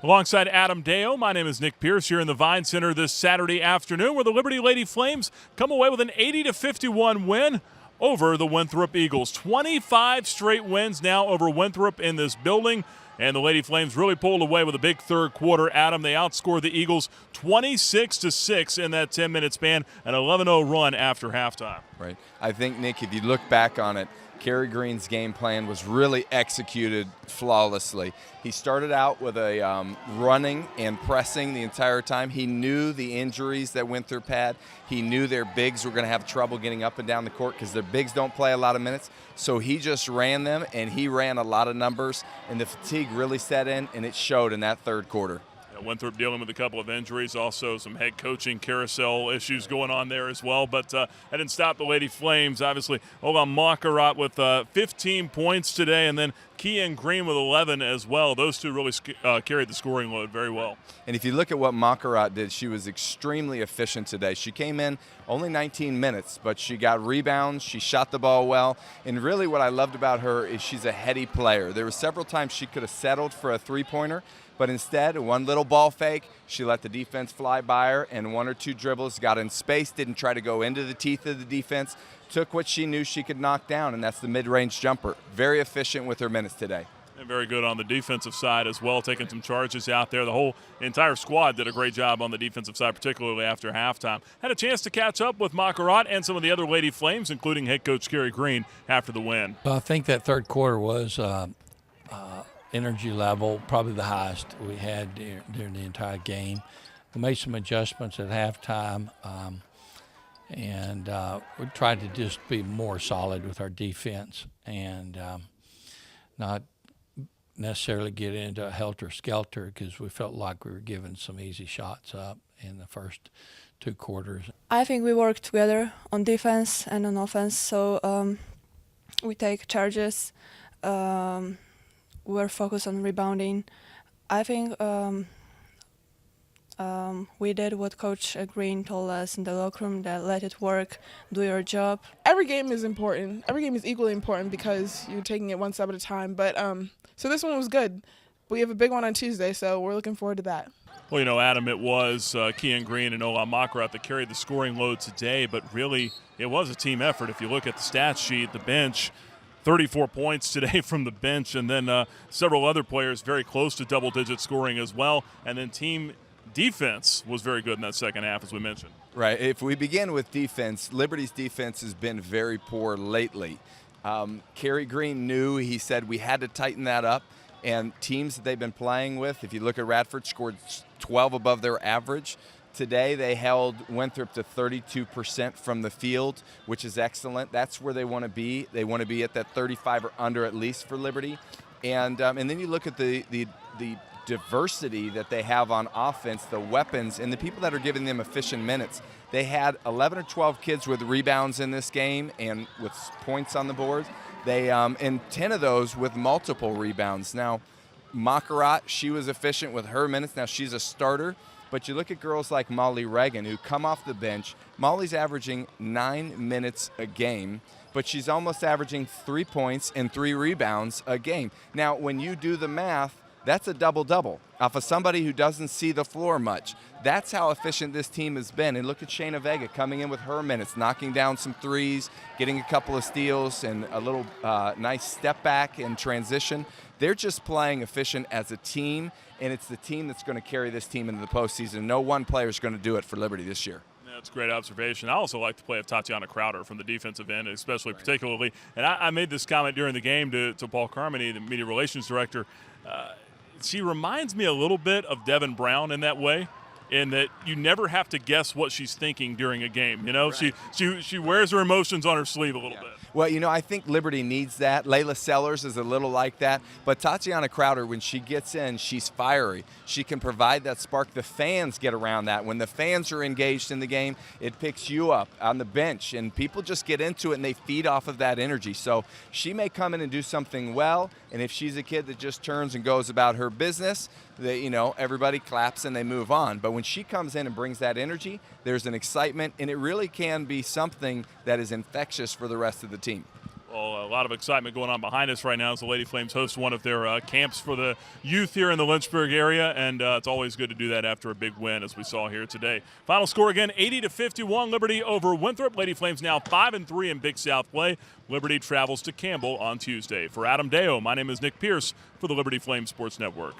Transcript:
Alongside Adam Deo, my name is Nick Pierce here in the Vine Center this Saturday afternoon, where the Liberty Lady Flames come away with an 80-51 win over the Winthrop Eagles. 25 straight wins now over Winthrop in this building, and the Lady Flames really pulled away with a big third quarter. Adam, they outscored the Eagles 26-6 in that 10-minute span, an 11-0 run after halftime. Right. I think, Nick, if you look back on it, Kerry Green's game plan was really executed flawlessly. He started out with a running and pressing the entire time. He knew the injuries that Winthrop had. He knew their bigs were going to have trouble getting up and down the court because their bigs don't play a lot of minutes. So he just ran them, and he ran a lot of numbers, and the fatigue really set in, and it showed in that third quarter. Winthrop dealing with a couple of injuries, also some head coaching carousel issues going on there as well. But that didn't stop the Lady Flames. Obviously, Ola Makurat with 15 points today, and then Kean Green with 11 as well. Those two really carried the scoring load very well. And if you look at what Makurat did, she was extremely efficient today. She came in only 19 minutes, but she got rebounds, she shot the ball well, and really what I loved about her is she's a heady player. There were several times she could have settled for a three-pointer, but instead, one little ball fake, she let the defense fly by her, and one or two dribbles, got in space, didn't try to go into the teeth of the defense, took what she knew she could knock down, and that's the mid-range jumper. Very efficient with her minutes today. And very good on the defensive side as well, taking some charges out there. The entire squad did a great job on the defensive side, particularly after halftime. Had a chance to catch up with Makurat and some of the other Lady Flames, including head coach Kerry Green, after the win. I think that third quarter was energy level, probably the highest we had during the entire game. We made some adjustments at halftime, and we tried to just be more solid with our defense and not necessarily get into a helter-skelter because we felt like we were giving some easy shots up in the first two quarters. I think we work together on defense and on offense, so we take charges. We're focused on rebounding. I think we did what Coach Green told us in the locker room, that let it work, do your job. Every game is important. Every game is equally important because you're taking it one step at a time. But so this one was good. We have a big one on Tuesday, so we're looking forward to that. Well, you know, Adam, it was Kean Green and Ola Makurat that carried the scoring load today, but really it was a team effort. If you look at the stat sheet, the bench, 34 points today from the bench, and then several other players very close to double-digit scoring as well. And then team defense was very good in that second half, as we mentioned. Right. If we begin with defense, Liberty's defense has been very poor lately. Kerry Green knew, he said we had to tighten that up. And teams that they've been playing with, if you look at Radford, scored 12 above their average. Today they held Winthrop to 32% from the field, which is excellent. That's where they want to be. They want to be at that 35 or under at least for Liberty. And then you look at the diversity that they have on offense, the weapons, and the people that are giving them efficient minutes. They had 11 or 12 kids with rebounds in this game and with points on the board. They and 10 of those with multiple rebounds. Now, Makurat, she was efficient with her minutes. Now she's a starter. But you look at girls like Molly Reagan who come off the bench. Molly's averaging 9 minutes a game, but she's almost averaging 3 points and 3 rebounds a game. Now, when you do the math, that's a double-double off of somebody who doesn't see the floor much. That's how efficient this team has been. And look at Shayna Vega coming in with her minutes, knocking down some threes, getting a couple of steals, and a little nice step back in transition. They're just playing efficient as a team, and it's the team that's going to carry this team into the postseason. No one player is going to do it for Liberty this year. That's a great observation. I also like the play of Tatiana Crowder from the defensive end, especially particularly. And I made this comment during the game to Paul Carmody, the media relations director. She reminds me a little bit of Devin Brown in that way, in that you never have to guess what she's thinking during a game. You know, right. She wears her emotions on her sleeve a little bit. Well, you know, I think Liberty needs that. Layla Sellers is a little like that. But Tatiana Crowder, when she gets in, she's fiery. She can provide that spark. The fans get around that. When the fans are engaged in the game, it picks you up on the bench. And people just get into it, and they feed off of that energy. So she may come in and do something well. And if she's a kid that just turns and goes about her business, you know, everybody claps and they move on. But when she comes in and brings that energy, there's an excitement, and it really can be something that is infectious for the rest of the team. Well, a lot of excitement going on behind us right now as the Lady Flames host one of their camps for the youth here in the Lynchburg area, and it's always good to do that after a big win, as we saw here today. Final score again, 80-51, Liberty over Winthrop. Lady Flames now 5-3 in Big South play. Liberty travels to Campbell on Tuesday. For Adam Deo, my name is Nick Pierce for the Liberty Flames Sports Network.